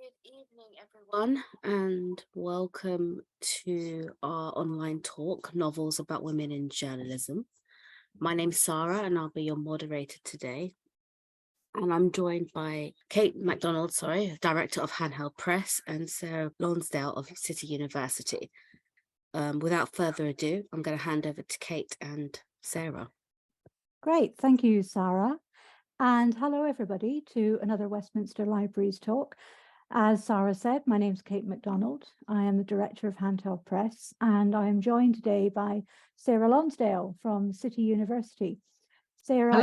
Good evening, everyone, and welcome to our online talk, Novels About Women in Journalism. My name's Sarah, and I'll be your moderator today. And I'm joined by Kate Macdonald, Director of Handheld Press, and Sarah Lonsdale of City University. Without further ado, I'm going to hand over to Kate and Sarah. Great, thank you, Sarah. And hello, everybody, to another Westminster Libraries talk. As Sarah said, my name's Kate Macdonald. I am the Director of Handheld Press, and I am joined today by Sarah Lonsdale from City University. Sarah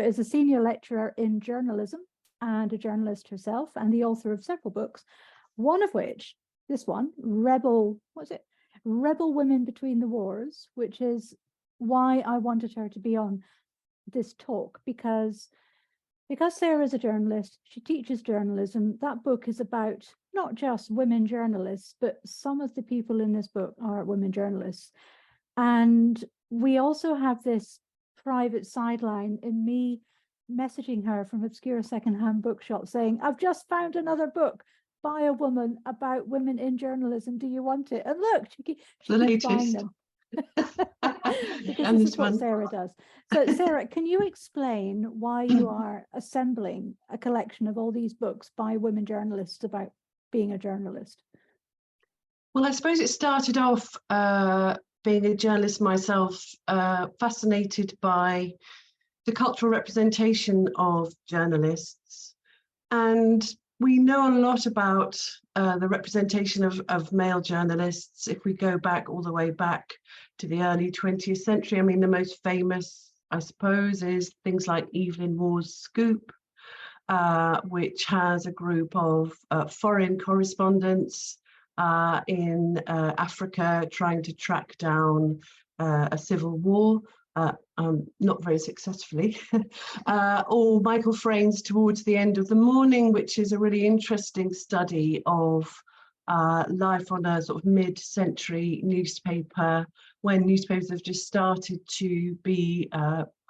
is a senior lecturer in journalism and a journalist herself, and the author of several books, one of which, this one, Rebel Women Between the Wars, which is why I wanted her to be on this talk, because Sarah is a journalist, she teaches journalism. That book is about not just women journalists, but some of the people in this book are women journalists. And we also have this private sideline in me messaging her from obscure secondhand bookshop saying, I've just found another book by a woman about women in journalism. Do you want it? And look, she keeps buying them. Because this is what Sarah does. So Sarah, can you explain why you are assembling a collection of all these books by women journalists about being a journalist? Well, I suppose it started off being a journalist myself, fascinated by the cultural representation of journalists. And we know a lot about the representation of male journalists if we go back all the way back to the early 20th century. I mean, the most famous, I suppose, is things like Evelyn Waugh's Scoop, which has a group of foreign correspondents in Africa trying to track down a civil war. Not very successfully, or Michael Frayn's Towards the End of the Morning, which is a really interesting study of life on a sort of mid-century newspaper when newspapers have just started to be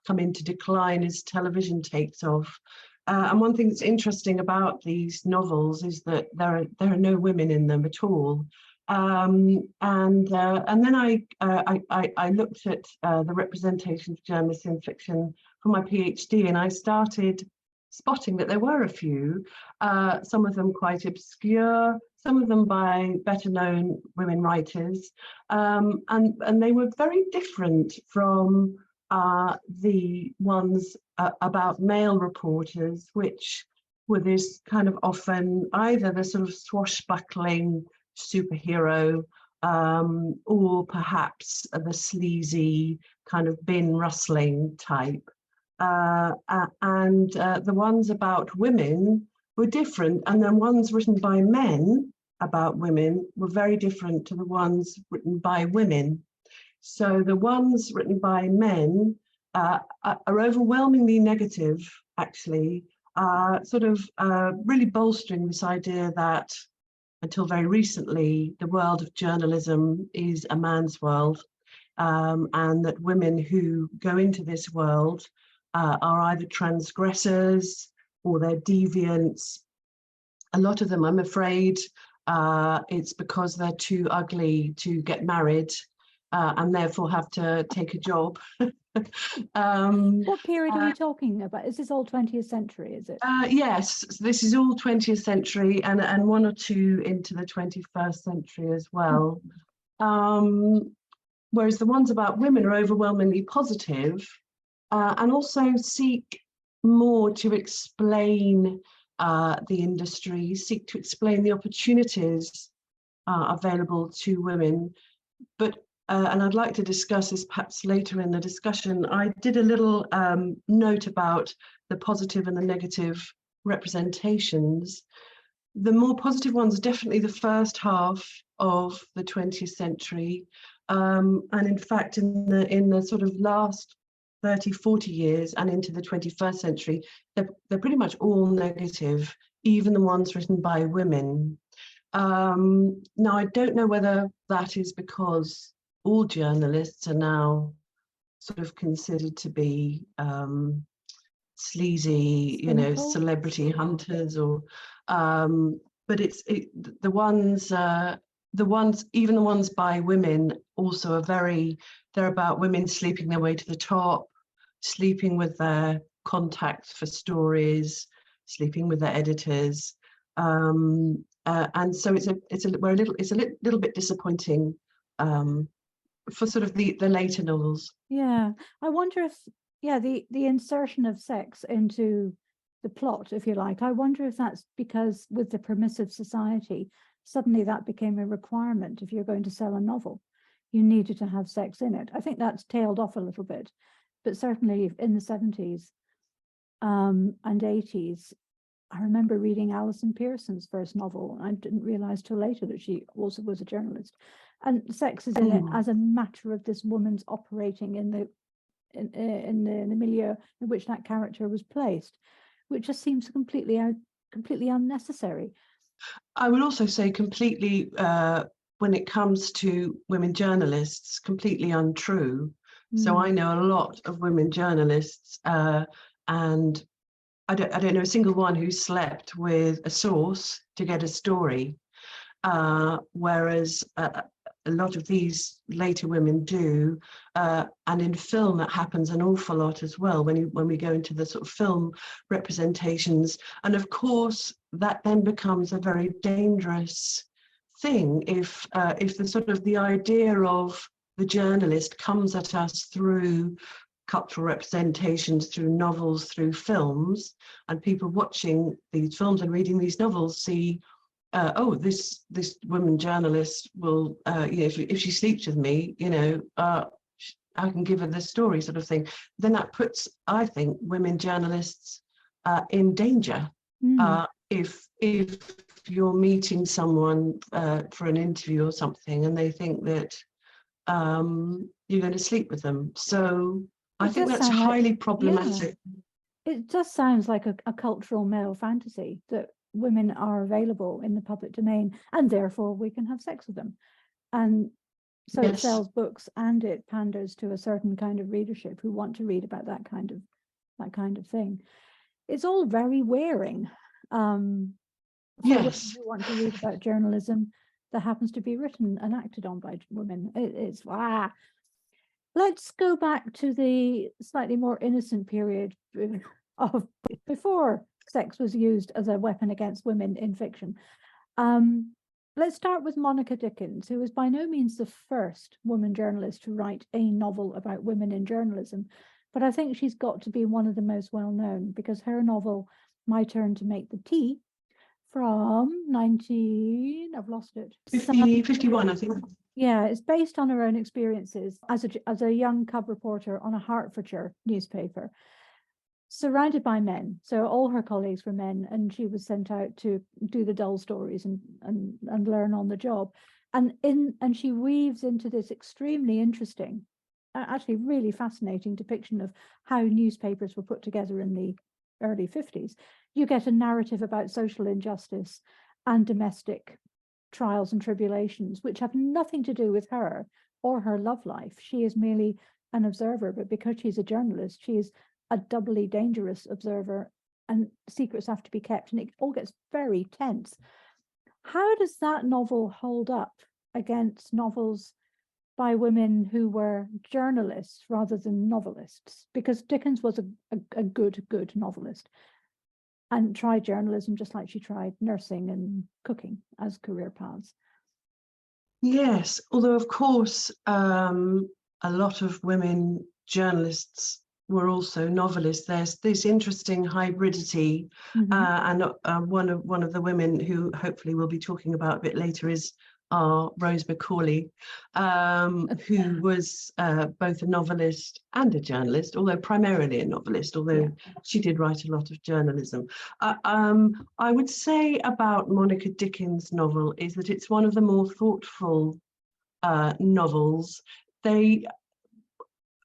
come into decline as television takes off. And one thing that's interesting about these novels is that there are no women in them at all. And then I looked at the representation of journalists in fiction for my PhD, and I started spotting that there were a few, some of them quite obscure, some of them by better known women writers, and they were very different from the ones about male reporters, which were this kind of often either the sort of swashbuckling superhero, or perhaps the sleazy kind of bin rustling type. And the ones about women were different, and the ones written by men about women were very different to the ones written by women. So the ones written by men are overwhelmingly negative, actually, sort of really bolstering this idea that until very recently, the world of journalism is a man's world, and that women who go into this world are either transgressors or they're deviants. A lot of them, I'm afraid, it's because they're too ugly to get married and therefore have to take a job. What period are you talking about? Is this all 20th century, is it? Yes, this is all 20th century and one or two into the 21st century as well. Whereas the ones about women are overwhelmingly positive and also seek more to explain the industry, seek to explain the opportunities available to women. But and I'd like to discuss this perhaps later in the discussion. I did a little note about the positive and the negative representations. The more positive ones are definitely the first half of the 20th century. And in fact, in the sort of last 30, 40 years and into the 21st century, they're pretty much all negative, even the ones written by women. Now, I don't know whether that is because all journalists are now sort of considered to be sleazy, Cynical. celebrity hunters, or but even the ones by women also they're about women sleeping their way to the top, sleeping with their contacts for stories, sleeping with their editors, and so it's a little bit disappointing for sort of the later novels. Yeah, I wonder if the insertion of sex into the plot, if you like, I wonder if that's because with the permissive society, suddenly that became a requirement. If you're going to sell a novel, you needed to have sex in it. I think that's tailed off a little bit, but certainly in the 70s and 80s, I remember reading Alison Pearson's first novel. I didn't realize till later that she also was a journalist. And sex is in it as a matter of this woman's operating in the milieu in which that character was placed, which just seems completely unnecessary. I would also say completely, when it comes to women journalists, completely untrue. So I know a lot of women journalists, and I don't know a single one who slept with a source to get a story, whereas a lot of these later women do, and in film that happens an awful lot as well when we go into the sort of film representations. And of course that then becomes a very dangerous thing if the sort of the idea of the journalist comes at us through cultural representations, through novels, through films, and people watching these films and reading these novels see, this woman journalist will, if she sleeps with me, I can give her the story, sort of thing. Then that puts, I think, women journalists in danger. If you're meeting someone for an interview or something, and they think that you're going to sleep with them, so I think that's highly problematic. Yeah. It just sounds like a cultural male fantasy that women are available in the public domain and therefore we can have sex with them. And so It sells books and it panders to a certain kind of readership who want to read about that kind of thing. It's all very wearing. Yes. Who want to read about journalism that happens to be written and acted on by women. It's Let's go back to the slightly more innocent period of before sex was used as a weapon against women in fiction. Let's start with Monica Dickens, who was by no means the first woman journalist to write a novel about women in journalism, but I think she's got to be one of the most well-known because her novel, My Turn to Make the Tea, from 51, I think. Yeah, it's based on her own experiences as a young cub reporter on a Hertfordshire newspaper, surrounded by men. So all her colleagues were men, and she was sent out to do the dull stories and learn on the job. And she weaves into this extremely interesting, actually really fascinating depiction of how newspapers were put together in the early 50s. You get a narrative about social injustice and domestic trials and tribulations, which have nothing to do with her or her love life. She is merely an observer, but because she's a journalist, she is a doubly dangerous observer, and secrets have to be kept, and it all gets very tense. How does that novel hold up against novels by women who were journalists rather than novelists? Because Dickens was a good novelist and tried journalism just like she tried nursing and cooking as career paths. Yes, although of course a lot of women journalists were also novelists. There's this interesting hybridity, and one of the women who hopefully we'll be talking about a bit later is Rose Macaulay, who was both a novelist and a journalist, although primarily a novelist, although she did write a lot of journalism. I would say about Monica Dickens' novel is that it's one of the more thoughtful novels.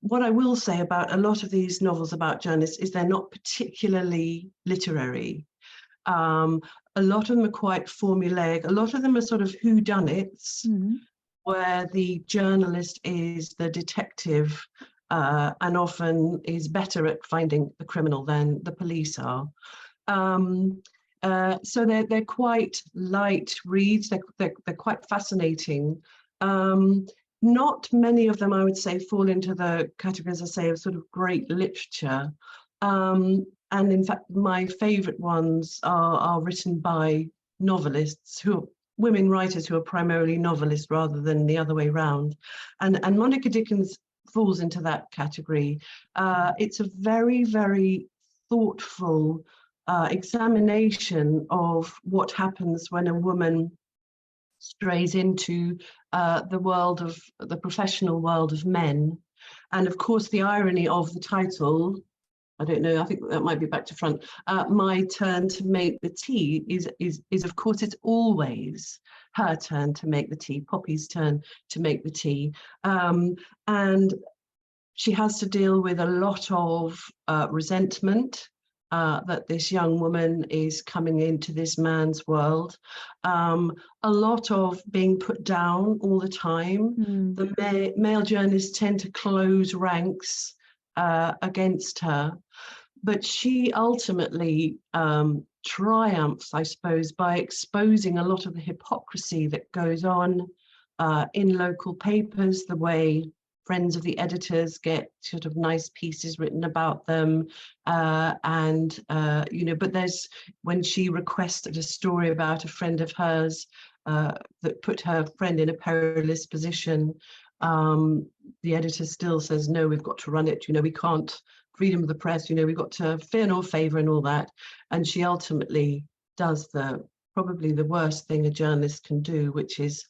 What I will say about a lot of these novels about journalists is they're not particularly literary. A lot of them are quite formulaic. A lot of them are sort of whodunits, where the journalist is the detective and often is better at finding the criminal than the police are. So they're quite light reads. They're quite fascinating. Not many of them, I would say, fall into the category, as I say, of sort of great literature. And in fact, my favourite ones are written by novelists, women writers who are primarily novelists rather than the other way around. And Monica Dickens falls into that category. It's a very, very thoughtful examination of what happens when a woman strays into the professional world of men. And of course, the irony of the title, I don't know, I think that might be back to front, My Turn to Make the Tea is of course, it's always her turn to make the tea, Poppy's turn to make the tea. And she has to deal with a lot of resentment that this young woman is coming into this man's world. A lot of being put down all the time. The male journalists tend to close ranks against her, but she ultimately triumphs, I suppose, by exposing a lot of the hypocrisy that goes on in local papers, the way friends of the editors get sort of nice pieces written about them, but there's, when she requested a story about a friend of hers that put her friend in a perilous position, the editor still says, no, we've got to run it, we can't, freedom of the press, we've got to fear no favour and all that. And she ultimately does probably the worst thing a journalist can do, which is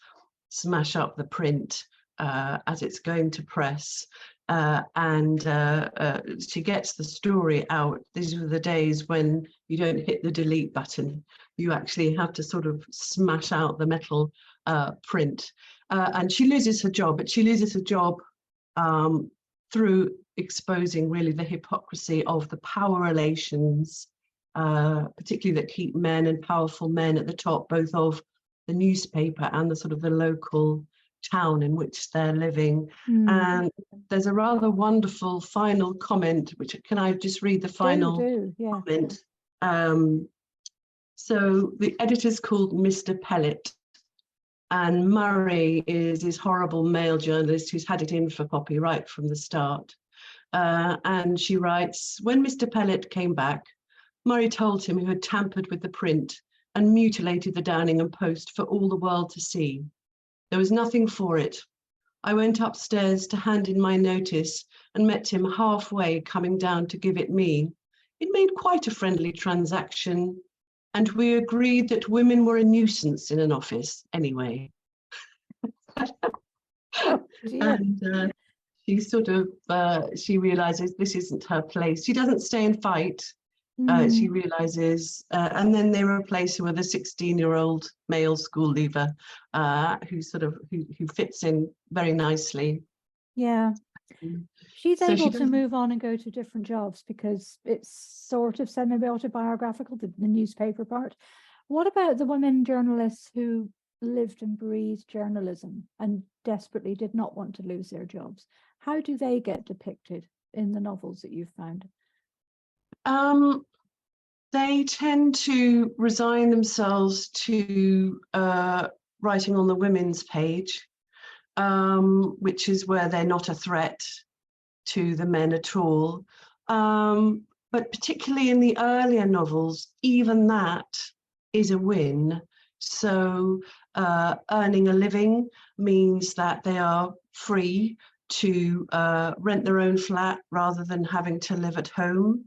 smash up the print as it's going to press, and she gets the story out. These are the days when you don't hit the delete button, you actually have to sort of smash out the metal print, and she loses her job, but she loses her job through exposing really the hypocrisy of the power relations, particularly that keep men and powerful men at the top, both of the newspaper and the sort of the local town in which they're living. And there's a rather wonderful final comment, which, can I just read the final Yeah. comment? So the editor's called Mr. Pellet, and Murray is his horrible male journalist who's had it in for Poppy right from the start. And she writes, when Mr. Pellet came back, Murray told him he had tampered with the print and mutilated the Downing and Post for all the world to see. There was nothing for it. I went upstairs to hand in my notice and met him halfway coming down to give it me. It made quite a friendly transaction, and we agreed that women were a nuisance in an office anyway. And she sort of, she realizes this isn't her place. She doesn't stay and fight. She realizes, and then they replace her with a 16-year-old male school leaver who fits in very nicely. Yeah. She's So able to move on and go to different jobs because it's sort of semi-autobiographical, the newspaper part. What about the women journalists who lived and breathed journalism and desperately did not want to lose their jobs? How do they get depicted in the novels that you've found? They tend to resign themselves to writing on the women's page, which is where they're not a threat to the men at all. But particularly in the earlier novels, even that is a win. So earning a living means that they are free to rent their own flat rather than having to live at home.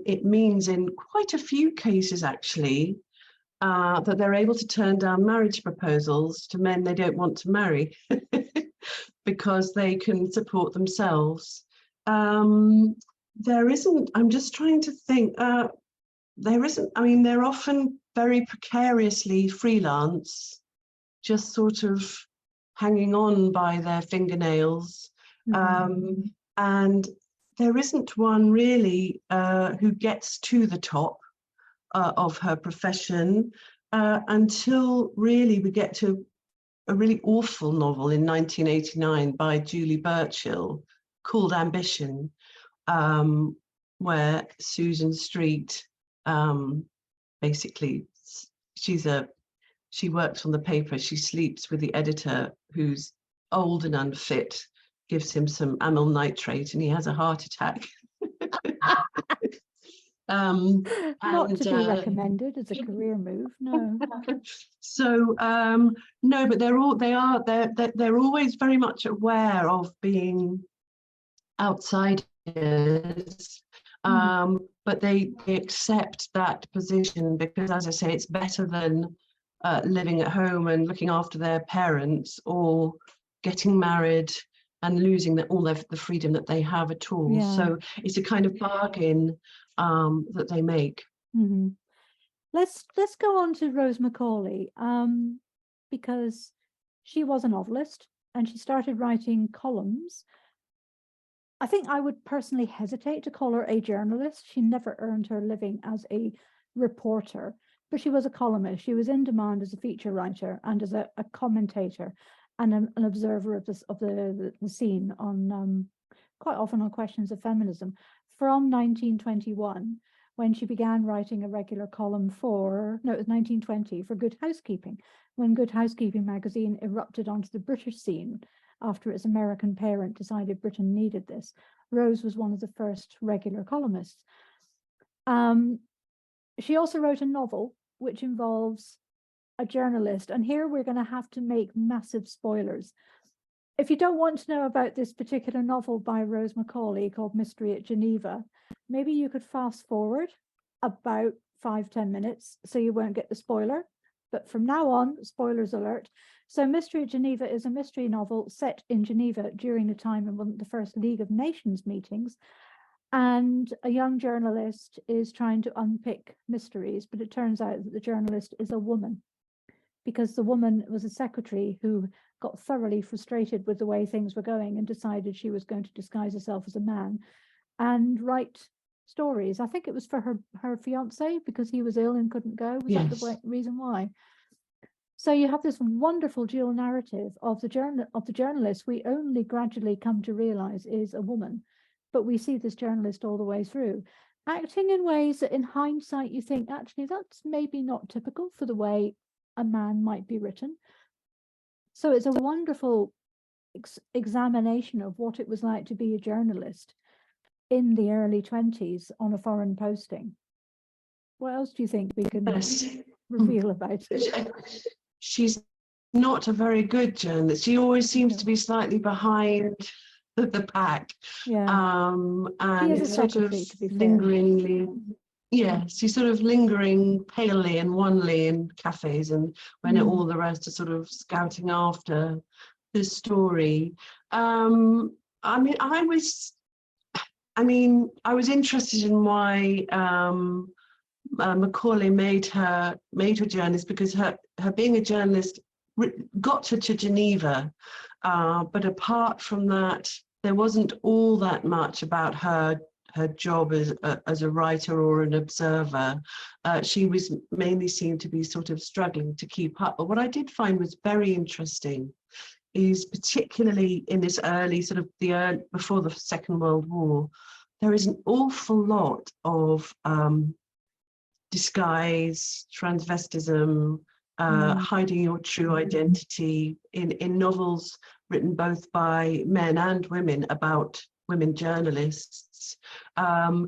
It means in quite a few cases, actually, that they're able to turn down marriage proposals to men they don't want to marry because they can support themselves. There isn't, I'm just trying to think, there isn't, I mean, they're often very precariously freelance, just sort of hanging on by their fingernails. And there isn't one really who gets to the top of her profession until really we get to a really awful novel in 1989 by Julie Burchill called Ambition, where Susan Street, basically, she works on the paper. She sleeps with the editor, who's old and unfit, gives him some amyl nitrate, and he has a heart attack. Not to be recommended as a career move, no. So no, but they're always very much aware of being outsiders, but they accept that position because, as I say, it's better than living at home and looking after their parents, or getting married and losing all the freedom that they have at all. Yeah. So it's a kind of bargain that they make. Mm-hmm. Let's go on to Rose Macaulay, because she was a novelist and she started writing columns. I think I would personally hesitate to call her a journalist. She never earned her living as a reporter, but she was a columnist. She was in demand as a feature writer and as a commentator and an observer of the scene on quite often on questions of feminism. From 1921, when she began writing a regular column it was 1920, for Good Housekeeping, when Good Housekeeping magazine erupted onto the British scene after its American parent decided Britain needed this. Rose was one of the first regular columnists. She also wrote a novel which involves a journalist, and here we're going to have to make massive spoilers. If you don't want to know about this particular novel by Rose Macaulay called Mystery at Geneva, maybe you could fast forward about 5-10 minutes so you won't get the spoiler. But from now on, spoilers alert. So Mystery at Geneva is a mystery novel set in Geneva during the time of one of the first League of Nations meetings. And a young journalist is trying to unpick mysteries, but it turns out that the journalist is a woman, because the woman was a secretary who got thoroughly frustrated with the way things were going and decided she was going to disguise herself as a man and write stories. I think it was for her fiance because he was ill and couldn't go. Was that the reason why? So you have this wonderful dual narrative of the journalist we only gradually come to realize is a woman, but we see this journalist all the way through, acting in ways that in hindsight you think, actually, that's maybe not typical for the way a man might be written. So it's a wonderful examination of what it was like to be a journalist in the early 20s on a foreign posting. What else do you think we can reveal about it? She's not a very good journalist. She always seems to be slightly behind the pack. Yeah. And sort of lingeringly, she's sort of lingering palely and wanly in cafes, and when all the rest are sort of scouting after this story. I was interested in why Macaulay made her journalist, because her being a journalist got her to Geneva, but apart from that, there wasn't all that much about her job as a writer or an observer. She was mainly seen to be sort of struggling to keep up. But what I did find was very interesting is, particularly in this early sort of before the Second World War, there is an awful lot of disguise, transvestism, hiding your true identity in novels written both by men and women about women journalists. I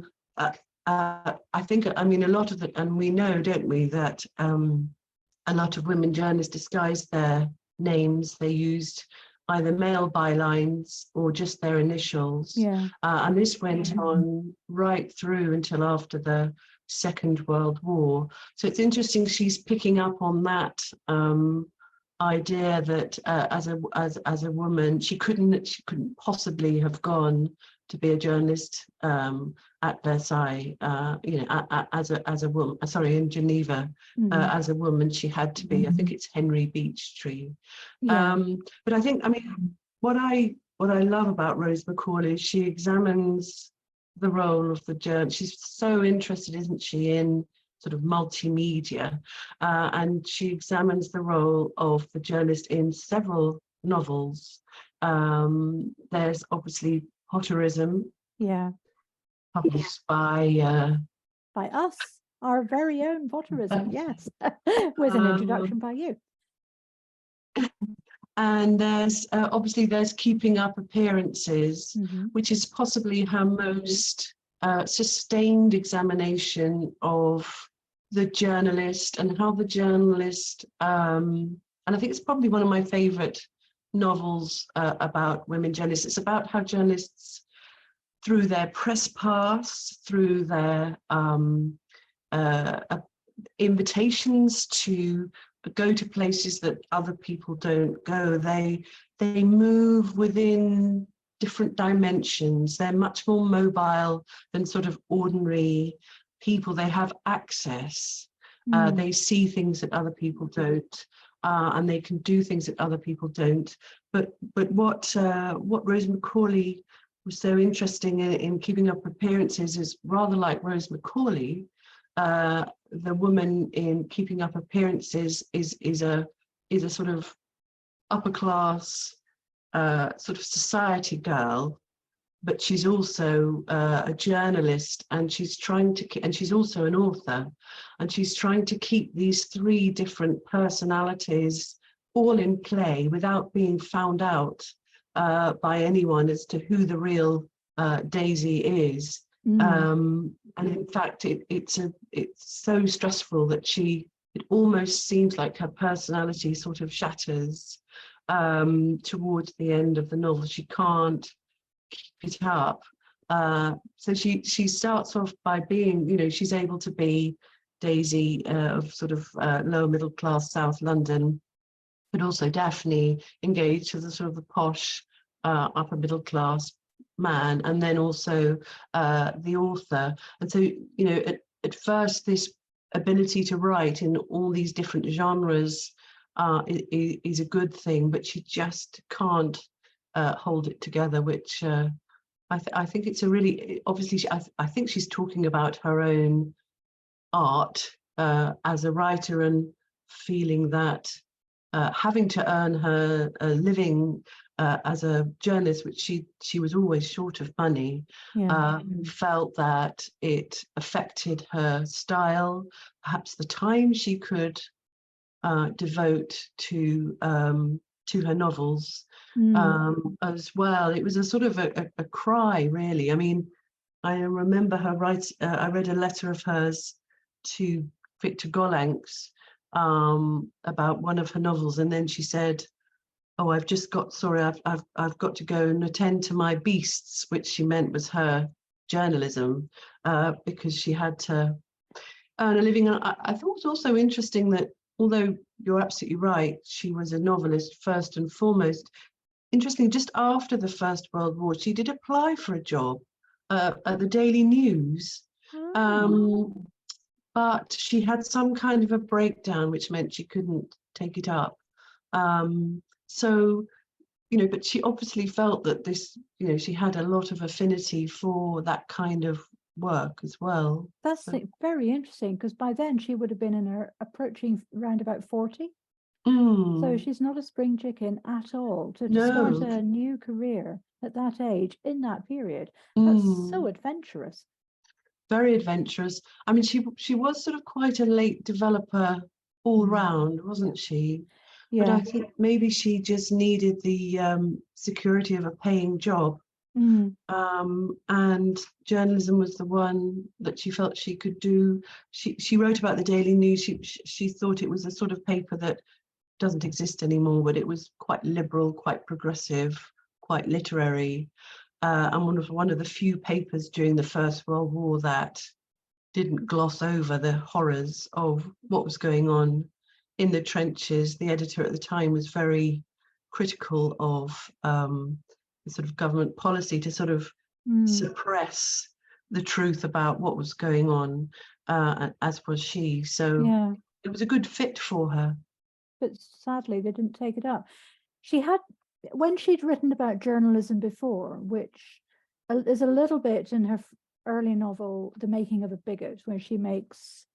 think, a lot of it, and we know, don't we, that a lot of women journalists disguised their names. They used either male bylines or just their initials. And this went on right through until after the Second World War. So it's interesting she's picking up on that idea that as a woman she couldn't possibly have gone to be a journalist at Versailles, as a woman. Sorry, in Geneva, as a woman, she had to be. I think it's Henry Beechtree. But I think, what I love about Rose Macaulay is she examines the role of the journalist. She's so interested, isn't she, in sort of multimedia, and she examines the role of the journalist in several novels. There's obviously Potterism, Yeah. published by Us, our very own Potterism, yes, with an introduction by you. and there's obviously there's Keeping Up Appearances, Mhm. which is possibly her most sustained examination of the journalist and how the journalist, and I think it's probably one of my favorite novels about women journalists. It's about how journalists, through their press pass, through their invitations to go to places that other people don't go, they move within different dimensions. They're much more mobile than sort of ordinary people. They have access. They see things that other people don't, and they can do things that other people don't. But what Rose Macaulay was so interesting in Keeping Up Appearances is, rather like Rose Macaulay, the woman in Keeping Up Appearances is a sort of upper class sort of society girl, but she's also a journalist, and she's also an author, and she's trying to keep these three different personalities all in play without being found out by anyone as to who the real Daisy is. And in fact, it's so stressful that it almost seems like her personality sort of shatters towards the end of the novel. She can't keep it up. So she starts off by being, she's able to be Daisy of sort of lower middle class South London, but also Daphne, engaged to the sort of the posh upper middle class man, and then also the author. And so, at first, this ability to write in all these different genres is a good thing, but she just can't hold it together, which I think it's a really, obviously, I think she's talking about her own art as a writer, and feeling that having to earn her living as a journalist, which she was always short of money, felt that it affected her style, perhaps the time she could devote to her novels as well. It was a sort of a cry, really. I mean, I remember her I read a letter of hers to Victor Gollancz about one of her novels, and then she said, "Oh, I've got to go and attend to my beasts," which she meant was her journalism, because she had to earn a living. And I thought it was also interesting that, although you're absolutely right, she was a novelist first and foremost. Interestingly, just after the First World War, she did apply for a job at the Daily News. But she had some kind of a breakdown, which meant she couldn't take it up. So, but she obviously felt that this, she had a lot of affinity for that kind of work as well. That's very interesting, because by then she would have been in her approaching around about 40. So she's not a spring chicken at all to start a new career at that age, in that period. That's so adventurous. Very adventurous. I mean, she was sort of quite a late developer all round, wasn't she? Yeah. But I think maybe she just needed the security of a paying job. And journalism was the one that she felt she could do. She wrote about the Daily News. She thought it was a sort of paper that doesn't exist anymore, but it was quite liberal, quite progressive, quite literary, and one of the few papers during the First World War that didn't gloss over the horrors of what was going on in the trenches. The editor at the time was very critical of the sort of government policy to sort of suppress the truth about what was going on, as was she. So it was a good fit for her. But sadly, they didn't take it up. When she'd written about journalism before, which is a little bit in her early novel, The Making of a Bigot, where she makes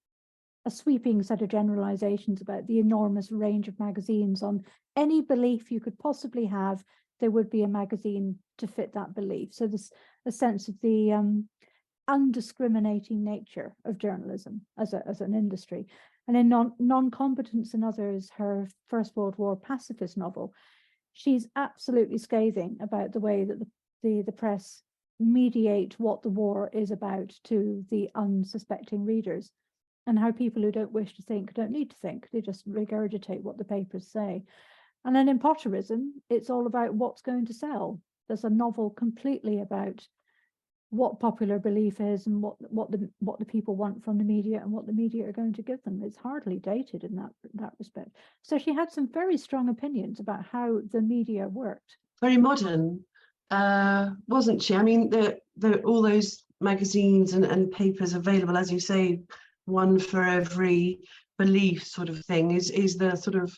a sweeping set of generalizations about the enormous range of magazines on any belief you could possibly have there would be a magazine to fit that belief. So there's a sense of the undiscriminating nature of journalism as an industry. And in Non-Competence and Others, her First World War pacifist novel, she's absolutely scathing about the way that the press mediate what the war is about to the unsuspecting readers, and how people who don't wish to think don't need to think. They just regurgitate what the papers say. And then in Potterism, it's all about what's going to sell. There's a novel completely about what popular belief is and what the people want from the media and what the media are going to give them. It's hardly dated in that respect. So she had some very strong opinions about how the media worked. Very modern, wasn't she? I mean, all those magazines and papers available, as you say, one for every belief sort of thing, is the sort of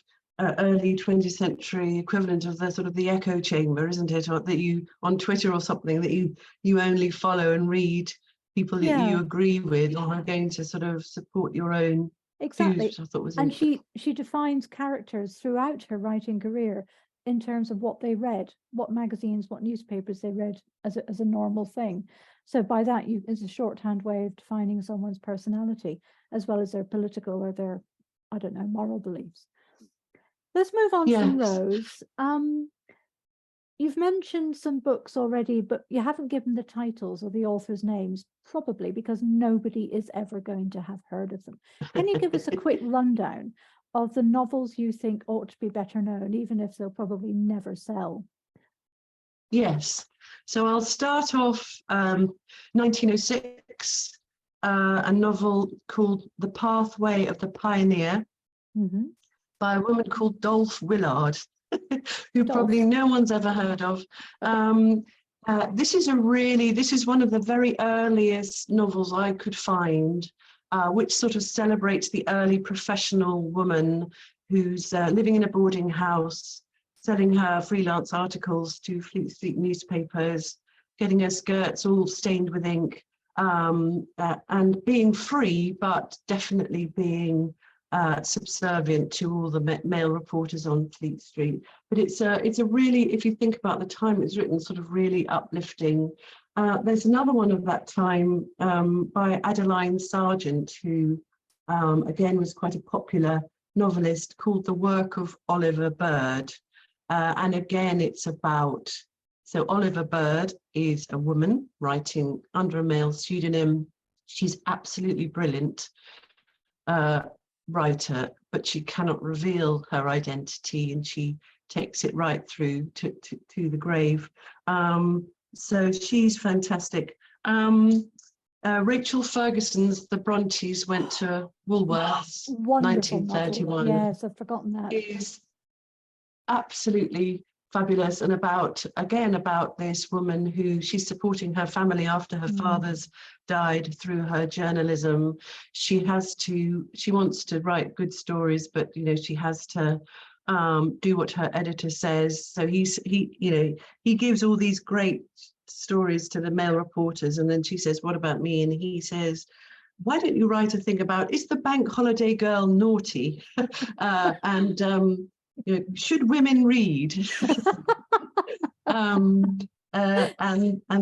early 20th century equivalent of the sort of the echo chamber, isn't it? Or that you on Twitter or something, that you only follow and read people that you agree with or are going to sort of support your own views, which I thought was interesting. And she defines characters throughout her writing career in terms of what they read, what magazines, what newspapers they read as a normal thing. So by that, it's a shorthand way of defining someone's personality, as well as their political or their, I don't know, moral beliefs. Let's move on from Rose. You've mentioned some books already, but you haven't given the titles or the authors' names, probably because nobody is ever going to have heard of them. Can you give us a quick rundown of the novels you think ought to be better known, even if they'll probably never sell? Yes. So I'll start off 1906, a novel called The Pathway of the Pioneer, by a woman called Dolph Willard, who probably no one's ever heard of. This is one of the very earliest novels I could find, which sort of celebrates the early professional woman who's living in a boarding house, selling her freelance articles to Fleet Street newspapers, getting her skirts all stained with ink, and being free, but definitely being subservient to all the male reporters on Fleet Street. But it's a really, if you think about the time it's written, sort of really uplifting. There's another one of that time by Adeline Sargent, who again was quite a popular novelist, called The Work of Oliver Byrd. And again, it's about, so Oliver Byrd is a woman writing under a male pseudonym. She's absolutely brilliant writer, but she cannot reveal her identity, and she takes it right through to the grave. So she's fantastic. Rachel Ferguson's The Brontes Went to Woolworths, 1931. Novel. Yes, I've forgotten that. Is absolutely fabulous, and about this woman who she's supporting her family after her father's died through her journalism. She wants to write good stories, but she has to do what her editor says. So he gives all these great stories to the male reporters, and then she says, "What about me?" And he says, "Why don't you write a thing about, is the bank holiday girl naughty? And should women read?" and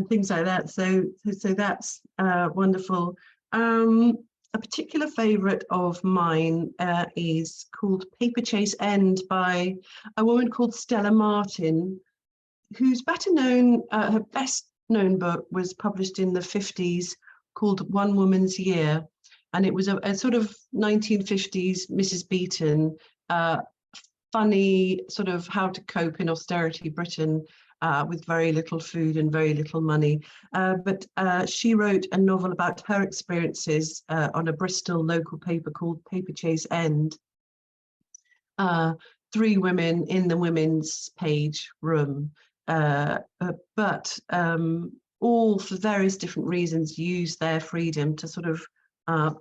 things like that. So that's wonderful. A particular favourite of mine is called Paper Chase End by a woman called Stella Martin, who's better known. Her best known book was published in the 50s, called One Woman's Year, and it was a sort of 1950s Mrs. Beeton, funny sort of how to cope in austerity Britain with very little food and very little money. But she wrote a novel about her experiences on a Bristol local paper called Paper Chase End. 3 women in the women's page room, but all for various different reasons use their freedom to sort of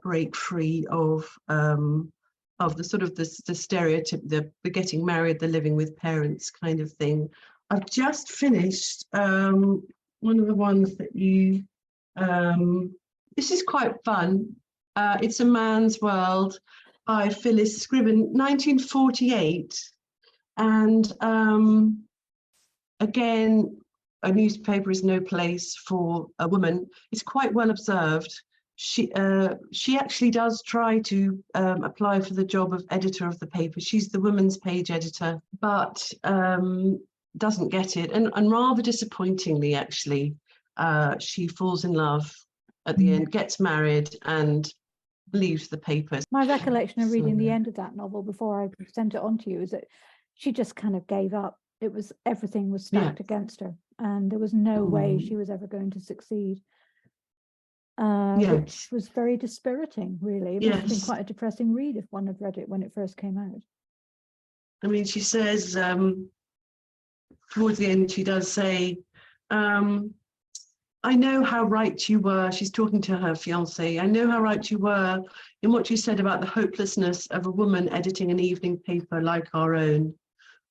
break free of the sort of the stereotype, the getting married, the living with parents kind of thing. I've just finished one of the ones that you, this is quite fun. It's A Man's World by Phyllis Scriven, 1948. And again, a newspaper is no place for a woman. It's quite well observed. She actually does try to apply for the job of editor of the paper. She's the women's page editor, but doesn't get it. And rather disappointingly, actually, she falls in love at the end, gets married, and leaves the papers. My recollection of reading the So- end of that novel before I sent it on to you is that she just kind of gave up. It was, everything was stacked against her, and there was no way she was ever going to succeed. Which was very dispiriting, really. It must have been Yes. quite a depressing read if one had read it when it first came out. I mean, she says towards the end, she does say, I know how right you were. She's talking to her fiance. I know how right you were in what you said about the hopelessness of a woman editing an evening paper like our own.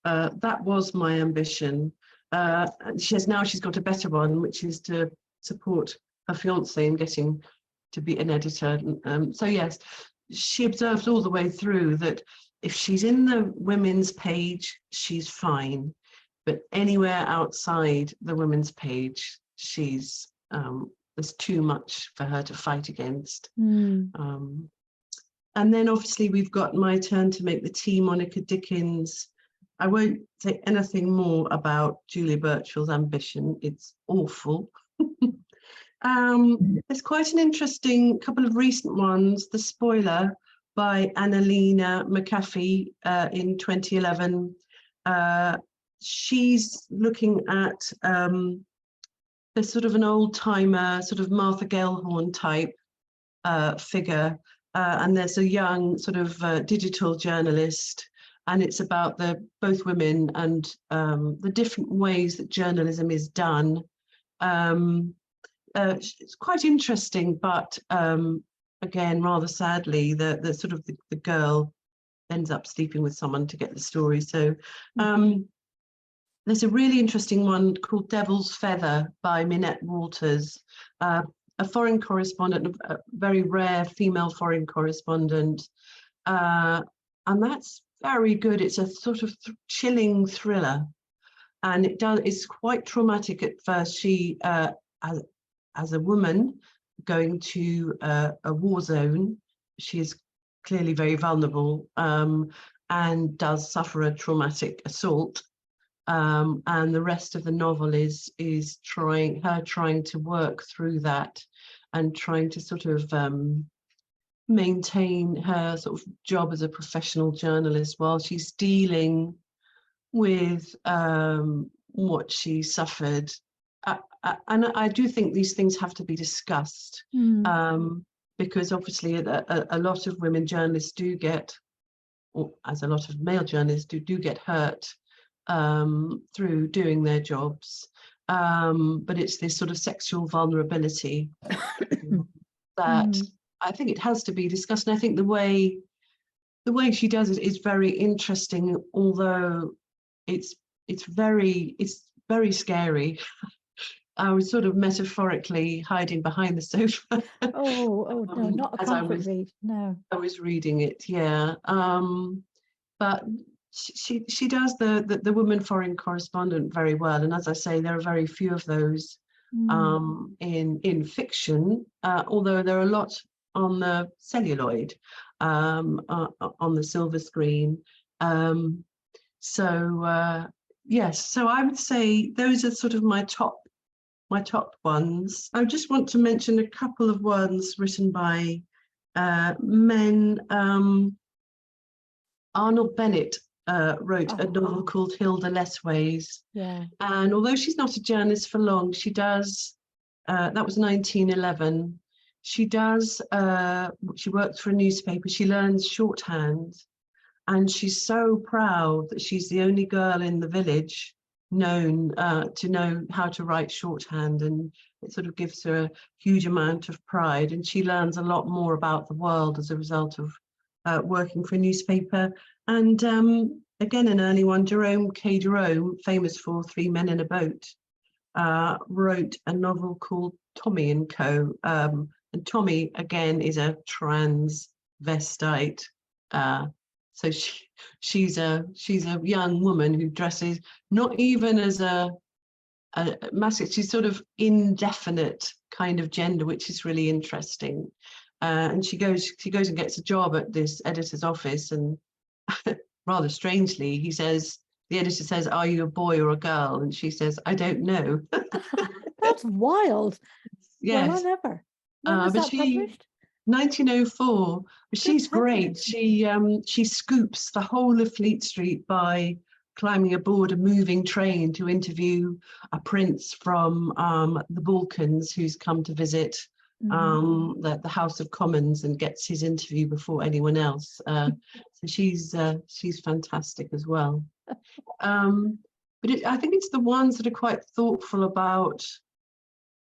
That was my ambition. And she says now she's got a better one, which is to support her fiance in getting to be an editor. So yes, she observed all the way through that if she's in the women's page, she's fine. But anywhere outside the women's page, she's there's too much for her to fight against. And then obviously we've got My Turn to Make the Tea, Monica Dickens. I won't say anything more about Julia Birchall's ambition. It's awful. There's quite an interesting couple of recent ones. The Spoiler by Annalena McAfee in 2011. She's looking at there's sort of an old-timer, sort of Martha Gellhorn type figure, and there's a young sort of digital journalist, and it's about both women and the different ways that journalism is done. It's quite interesting, but again, rather sadly, the sort of the girl ends up sleeping with someone to get the story. So there's a really interesting one called Devil's Feather by Minette Walters, a foreign correspondent, a very rare female foreign correspondent, and that's very good. It's a sort of chilling thriller, and it's quite traumatic at first. She, as a woman going to a war zone, she is clearly very vulnerable and does suffer a traumatic assault. And the rest of the novel is trying to work through that and trying to sort of maintain her sort of job as a professional journalist while she's dealing with what she suffered. And I do think these things have to be discussed because obviously a lot of women journalists do get, or as a lot of male journalists do get hurt through doing their jobs, but it's this sort of sexual vulnerability that I think it has to be discussed. And I think the way she does it is very interesting, although it's very scary. I was sort of metaphorically hiding behind the sofa. No, not a comfort read. No, I was reading it, yeah. But she does the woman foreign correspondent very well, and as I say, there are very few of those in fiction, although there are a lot on the celluloid, on the silver screen. Yes, so I would say those are sort of my top ones. I just want to mention a couple of ones written by men. Arnold Bennett wrote a novel called Hilda Lessways. Yeah. And although she's not a journalist for long, she does, that was 1911. She worked for a newspaper. She learns shorthand, and she's so proud that she's the only girl in the village known to know how to write shorthand, and it sort of gives her a huge amount of pride, and she learns a lot more about the world as a result of working for a newspaper. And again, an early one, Jerome K Jerome, famous for Three Men in a Boat, wrote a novel called Tommy and Co. And Tommy, again, is a transvestite So she's a young woman who dresses not even as a masculine, she's sort of indefinite kind of gender, which is really interesting. And she goes and gets a job at this editor's office, and rather strangely, the editor says, "Are you a boy or a girl?" And she says, "I don't know." That's wild. Yes. Well, I never. When was but that published? 1904. She's great. heavens. She scoops the whole of Fleet Street by climbing aboard a moving train to interview a prince from the Balkans who's come to visit the House of Commons, and gets his interview before anyone else. So she's fantastic as well. But I think it's the ones that are quite thoughtful about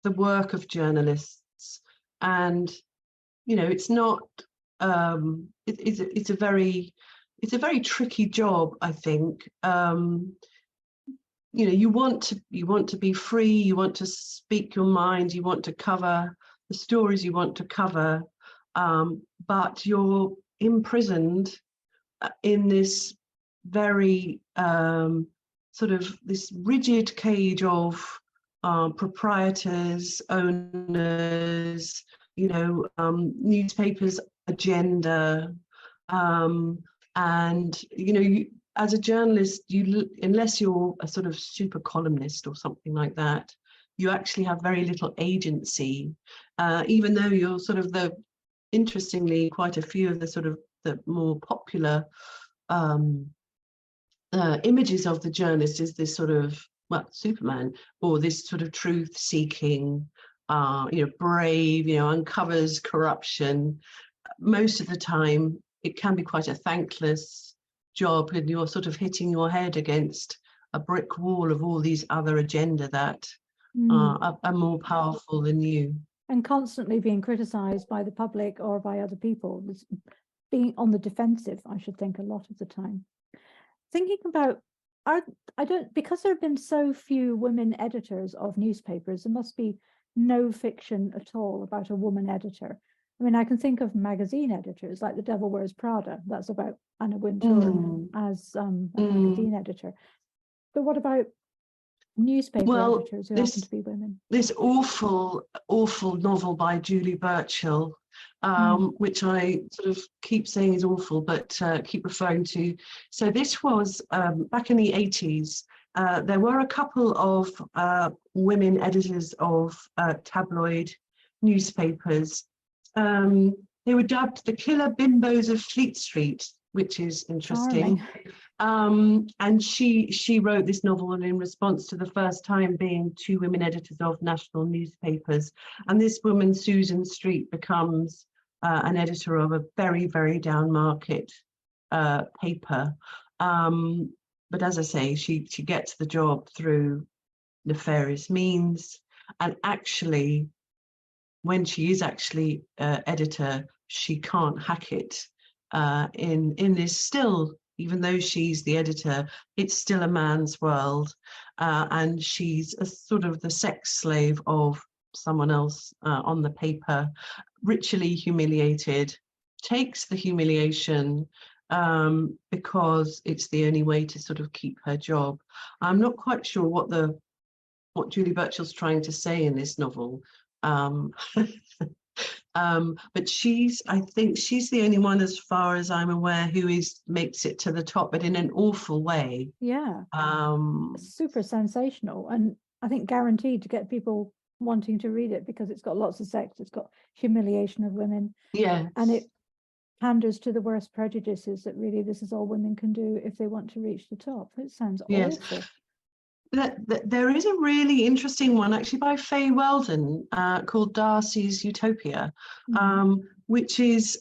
the work of journalists, and it's not it's a very tricky job, I think. You want to be free, you want to speak your mind, you want to cover the stories you want to cover, but you're imprisoned in this very sort of this rigid cage of proprietors, owners, newspapers' agenda, and as a journalist, unless you're a sort of super columnist or something like that, you actually have very little agency, even though you're sort of interestingly, quite a few of the sort of the more popular images of the journalist is this sort of, well, Superman, or this sort of truth-seeking, brave, uncovers corruption. Most of the time, it can be quite a thankless job, and you're sort of hitting your head against a brick wall of all these other agenda that are more powerful than you. And constantly being criticised by the public or by other people. It's being on the defensive, I should think, a lot of the time. Thinking about, because there have been so few women editors of newspapers, there must be no fiction at all about a woman editor. I mean, I can think of magazine editors like The Devil Wears Prada. That's about Anna Wintour as a magazine editor. But what about newspaper editors who happen to be women? This awful novel by Julie Burchill, which I sort of keep saying is awful, but keep referring to. So this was back in the 80s. There were a couple of women editors of tabloid newspapers. They were dubbed the killer bimbos of Fleet Street, which is interesting. And she wrote this novel in response to the first time being two women editors of national newspapers. And this woman, Susan Street, becomes an editor of a very, very down market paper. But as I say, she gets the job through nefarious means. And actually, when she is actually editor, she can't hack it. In this still, even though she's the editor, it's still a man's world, and she's a sort of the sex slave of someone else on the paper, ritually humiliated, takes the humiliation because it's the only way to sort of keep her job. I'm not quite sure what Julie Burchill's trying to say in this novel. But I think she's the only one, as far as I'm aware, who makes it to the top, but in an awful way. Yeah. Super sensational, and I think guaranteed to get people wanting to read it because it's got lots of sex, it's got humiliation of women. Yeah. And it panders to the worst prejudices that really this is all women can do if they want to reach the top. It sounds awful. There is a really interesting one actually by Faye Weldon called Darcy's Utopia, which is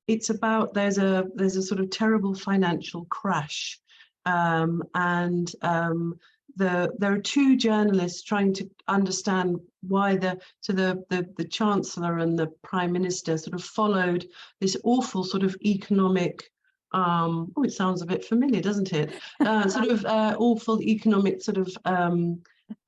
it's about there's a sort of terrible financial crash, and there are two journalists trying to understand why the Chancellor and the Prime Minister sort of followed this awful sort of economic. It sounds a bit familiar, doesn't it? Sort of awful economic sort of,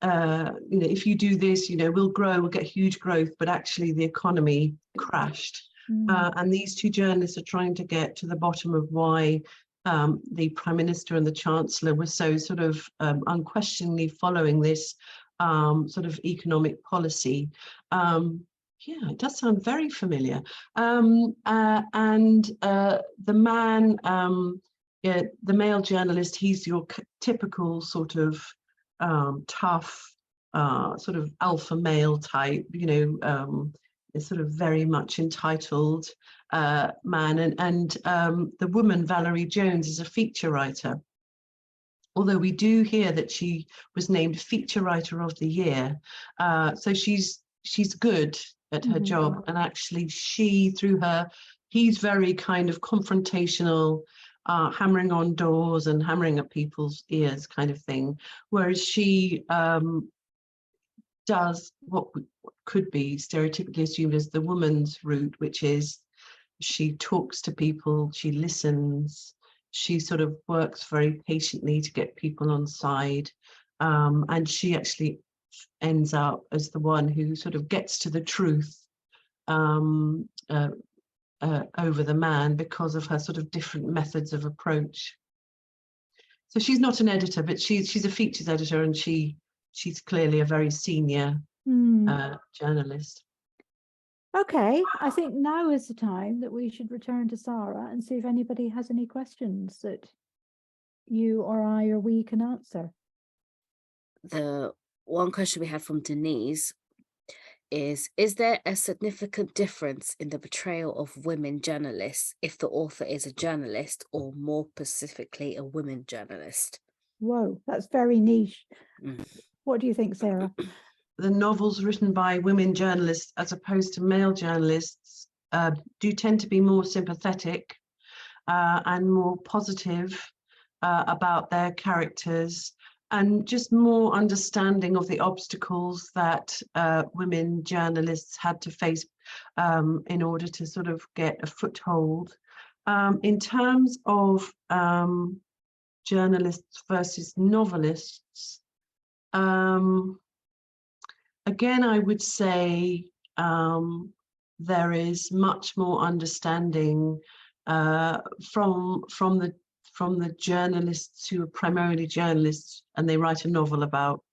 if you do this, we'll grow, we'll get huge growth, but actually the economy crashed. And these two journalists are trying to get to the bottom of why the Prime Minister and the Chancellor were so sort of unquestioningly following this sort of economic policy. Yeah, it does sound very familiar. The man, yeah, the male journalist, he's your typical sort of tough, sort of alpha male type, you know, is sort of very much entitled man. And the woman, Valerie Jones, is a feature writer. Although we do hear that she was named Feature Writer of the Year. So she's good at her job. And actually she, through her, he's very kind of confrontational, hammering on doors and hammering at people's ears kind of thing. Whereas she does what could be stereotypically assumed as the woman's route, which is she talks to people, she listens, she sort of works very patiently to get people on side, and she actually ends up as the one who sort of gets to the truth over the man because of her sort of different methods of approach. So she's not an editor, but she's a features editor, and she's clearly a very senior journalist. Okay, I think now is the time that we should return to Sarah and see if anybody has any questions that you or I or we can answer. The one question we had from Denise is there a significant difference in the portrayal of women journalists if the author is a journalist, or more specifically a women journalist? Whoa, that's very niche. Mm. What do you think, Sarah? The novels written by women journalists as opposed to male journalists do tend to be more sympathetic and more positive about their characters, and just more understanding of the obstacles that women journalists had to face in order to sort of get a foothold. In terms of journalists versus novelists, again, I would say there is much more understanding from the journalists who are primarily journalists and they write a novel about.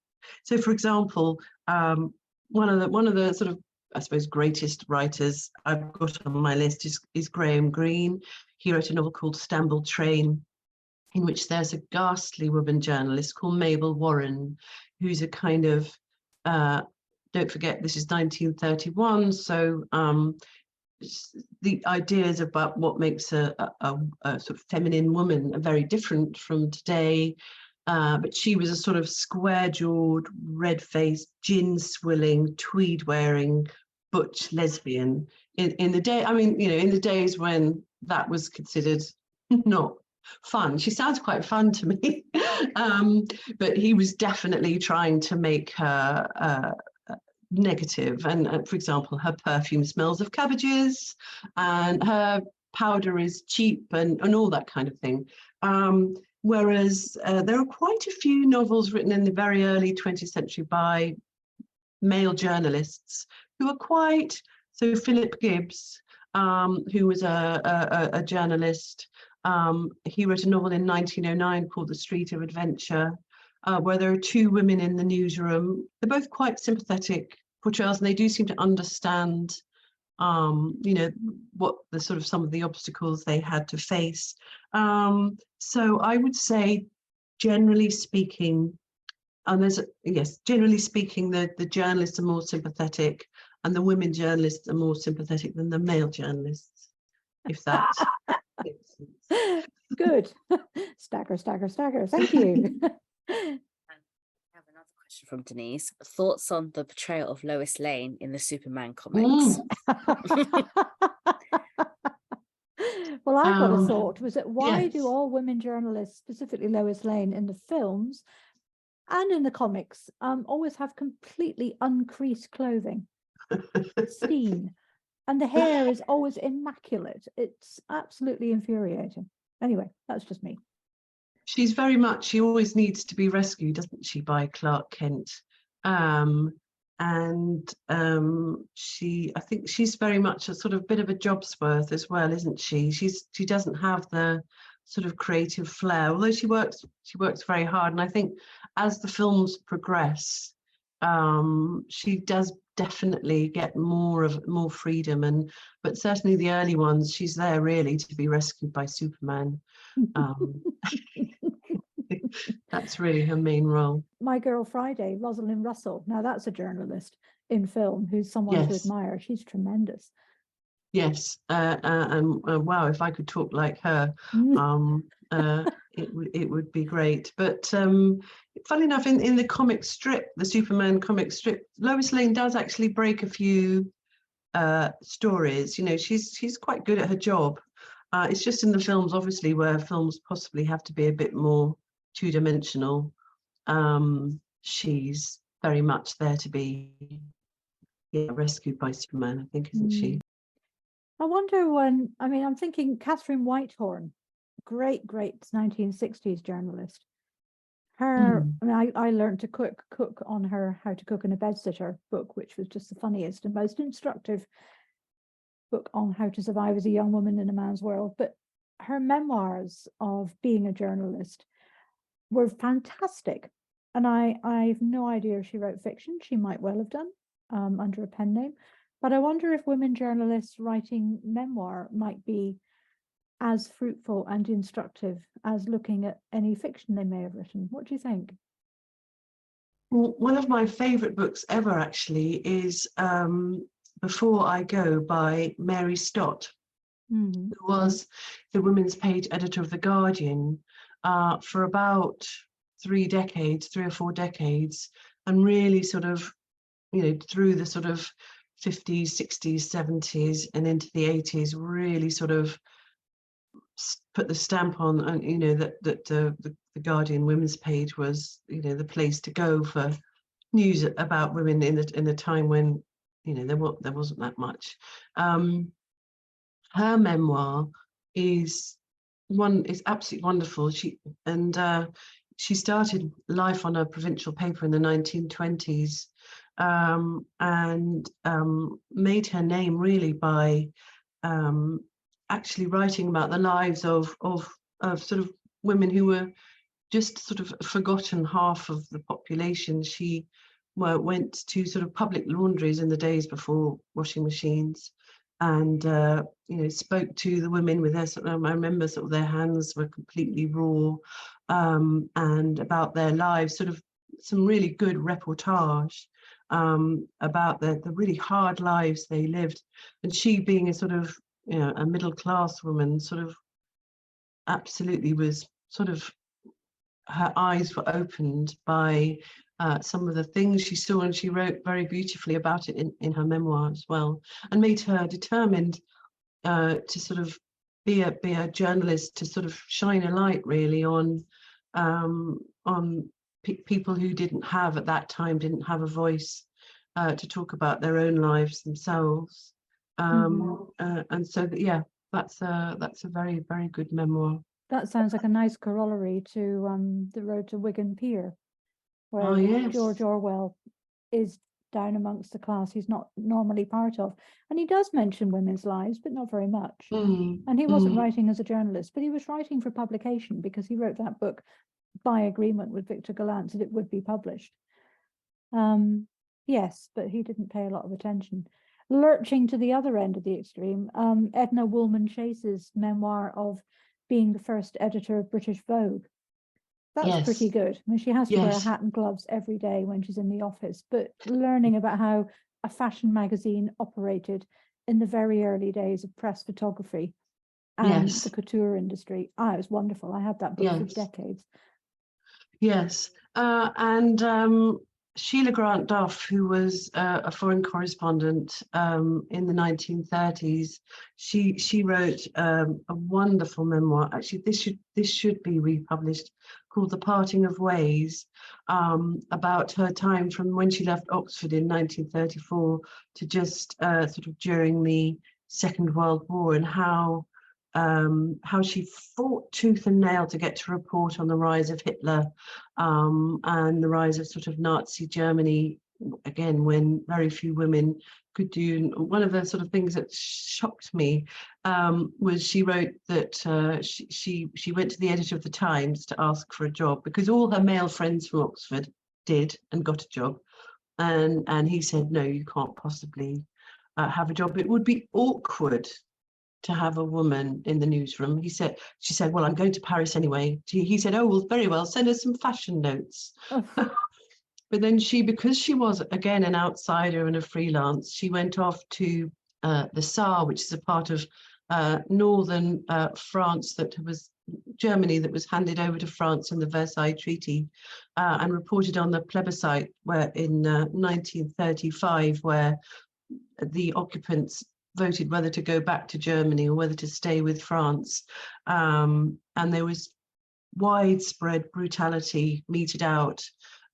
So, for example, one of the sort of, I suppose, greatest writers I've got on my list is Graham Greene. He wrote a novel called Stamble Train, in which there's a ghastly woman journalist called Mabel Warren, who's a kind of don't forget, this is 1931, so the ideas about what makes a sort of feminine woman are very different from today. But she was a sort of square-jawed, red-faced, gin-swilling, tweed-wearing, butch lesbian in the day. I mean, you know, in the days when that was considered not fun. She sounds quite fun to me, but he was definitely trying to make her negative. And for example, her perfume smells of cabbages, and her powder is cheap, and all that kind of thing. Whereas there are quite a few novels written in the very early 20th century by male journalists who are quite, so Philip Gibbs, who was a journalist, he wrote a novel in 1909 called The Street of Adventure, where there are two women in the newsroom. They're both quite sympathetic portrayals, and they do seem to understand, you know, what the sort of some of the obstacles they had to face. So I would say, generally speaking, and generally speaking, the journalists are more sympathetic, and the women journalists are more sympathetic than the male journalists, if that makes sense. Good. Stagger. Thank you. I have another question from Denise. Thoughts on the portrayal of Lois Lane in the Superman comics? Well, I've got a thought, was that why yes. do all women journalists, specifically Lois Lane, in the films and in the comics, always have completely uncreased clothing? Seen. And the hair is always immaculate. It's absolutely infuriating. Anyway, that's just me. She's very much, she always needs to be rescued, doesn't she, by Clark Kent. and I think she's very much a sort of bit of a Jobsworth as well, isn't she? She doesn't have the sort of creative flair, although she works very hard. And I think as the films progress, she does definitely get more freedom. But certainly the early ones, she's there really to be rescued by Superman. That's really her main role. My Girl Friday, Rosalind Russell. Now that's a journalist in film who's someone to Yes. admire. She's tremendous. Yes, and wow, if I could talk like her, it would be great. But funny enough, in the comic strip, the Superman comic strip, Lois Lane does actually break a few stories. You know, she's quite good at her job. It's just in the films, obviously, where films possibly have to be a bit more two-dimensional. She's very much there to be rescued by Superman, I think, isn't she? I wonder when, I mean, I'm thinking Catherine Whitehorn, great 1960s journalist. Her, I mean, I learned to cook on her How to Cook in a Bedsitter book, which was just the funniest and most instructive book on how to survive as a young woman in a man's world. But her memoirs of being a journalist were fantastic. And I have no idea if she wrote fiction. She might well have done under a pen name. But I wonder if women journalists writing memoir might be as fruitful and instructive as looking at any fiction they may have written. What do you think? Well, one of my favourite books ever, actually, is Before I Go by Mary Stott, who was the women's page editor of The Guardian for about 3 or 4 decades, and really sort of, you know, through the sort of 50s, 60s, 70s, and into the 80s, really sort of put the stamp on, and you know, that the Guardian women's page was, you know, the place to go for news about women in a time when, you know, there wasn't that much. Her memoir is absolutely wonderful. She started life on a provincial paper in the 1920s, and made her name really by actually writing about the lives of sort of women who were just sort of forgotten half of the population. She went to sort of public laundries in the days before washing machines, and you know, spoke to the women with their sort of, I remember sort of their hands were completely raw, and about their lives, sort of some really good reportage about the really hard lives they lived. And she, being a sort of, you know, a middle class woman, sort of absolutely was sort of, her eyes were opened by some of the things she saw, and she wrote very beautifully about it in her memoir as well, and made her determined to sort of be a journalist, to sort of shine a light really on people who didn't have, at that time, didn't have a voice to talk about their own lives themselves. And so, yeah, that's a very, very good memoir. That sounds like a nice corollary to The Road to Wigan Pier, where yes. George Orwell is down amongst the class he's not normally part of. And he does mention women's lives, but not very much. And he wasn't writing as a journalist, but he was writing for publication, because he wrote that book by agreement with Victor Gallant that it would be published. Yes, but he didn't pay a lot of attention. Lurching to the other end of the extreme, Edna Woolman Chase's memoir of being the first editor of British Vogue. That's pretty good. I mean, she has to wear a hat and gloves every day when she's in the office, but learning about how a fashion magazine operated in the very early days of press photography and the couture industry, it was wonderful. I had that book for decades. Yes, and Sheila Grant Duff, who was a foreign correspondent in the 1930s, she wrote a wonderful memoir. Actually, this should be republished, called The Parting of Ways, about her time from when she left Oxford in 1934 to just sort of during the Second World War, and how she fought tooth and nail to get to report on the rise of Hitler and the rise of sort of Nazi Germany again, when very few women could do. One of the sort of things that shocked me was she wrote that she went to the editor of the Times to ask for a job because all her male friends from Oxford did and got a job, and he said, no, you can't possibly have a job. It would be awkward to have a woman in the newsroom. She said, well, I'm going to Paris anyway. He said, oh, well, very well, send us some fashion notes. Oh. But then because she was, again, an outsider and a freelance, she went off to the Saar, which is a part of northern France Germany that was handed over to France in the Versailles Treaty, and reported on the plebiscite where in 1935, where the occupants voted whether to go back to Germany or whether to stay with France. And there was widespread brutality meted out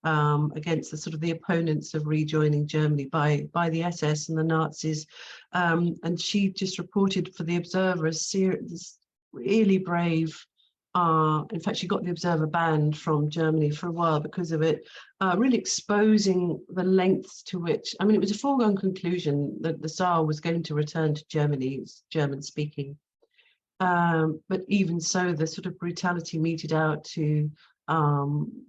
against the sort of the opponents of rejoining Germany by the SS and the Nazis. And she just reported for the Observer this really brave, in fact, she got the Observer banned from Germany for a while because of it, really exposing the lengths to which, I mean, it was a foregone conclusion that the Saar was going to return to Germany, it's German speaking. But even so, the sort of brutality meted out to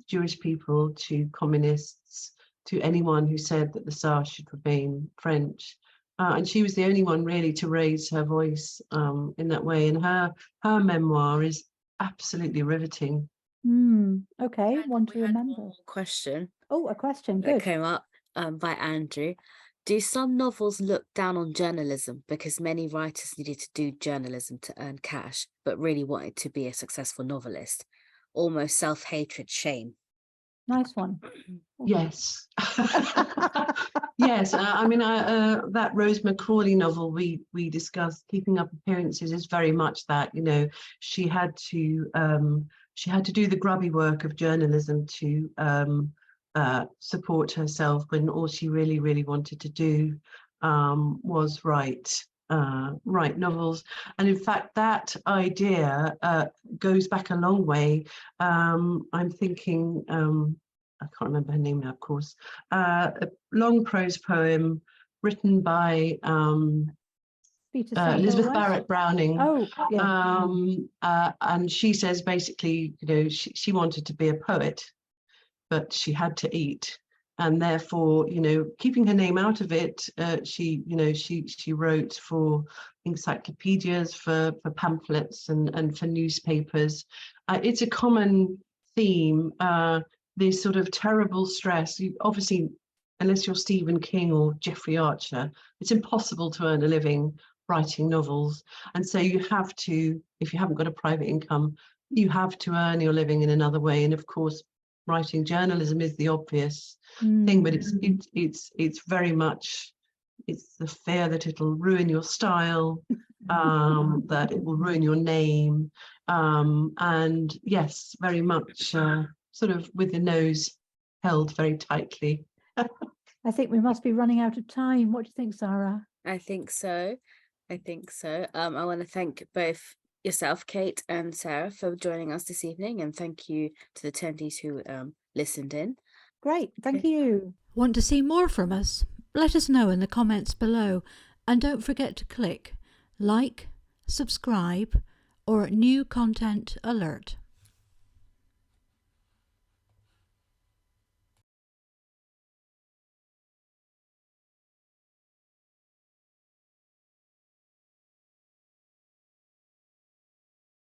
Jewish people, to communists, to anyone who said that the Saar should remain French. And she was the only one really to raise her voice in that way. And her memoir is absolutely riveting. Okay, And one we to had remember. one more question Oh, a question. that Good. came up by Andrew. Do some novels look down on journalism because many writers needed to do journalism to earn cash, but really wanted to be a successful novelist? Almost self-hatred, shame. Nice one. Yes. Yes, I mean, that Rose Macaulay novel we discussed, Keeping Up Appearances, is very much that. You know, she had to do the grubby work of journalism to support herself when all she really wanted to do was write novels. And in fact, that idea goes back a long way. I'm thinking. I can't remember her name now, of course, a long prose poem written by Elizabeth Barrett Browning. Oh, yeah. And she says basically, you know, she wanted to be a poet, but she had to eat. And therefore, you know, keeping her name out of it, she wrote for encyclopedias, for pamphlets and for newspapers. It's a common theme. This sort of terrible stress. Obviously, unless you're Stephen King or Jeffrey Archer, it's impossible to earn a living writing novels. And so you have to, if you haven't got a private income, you have to earn your living in another way. And of course, writing journalism is the obvious thing, but it's very much, it's the fear that it'll ruin your style, that it will ruin your name, and yes, very much sort of with the nose held very tightly. I think we must be running out of time. What do you think, Sarah? I think so. I want to thank both yourself, Kate, and Sarah, for joining us this evening, and thank you to the attendees who listened in. Great, thank you. Want to see more from us? Let us know in the comments below, and don't forget to click like, subscribe, or new content alert.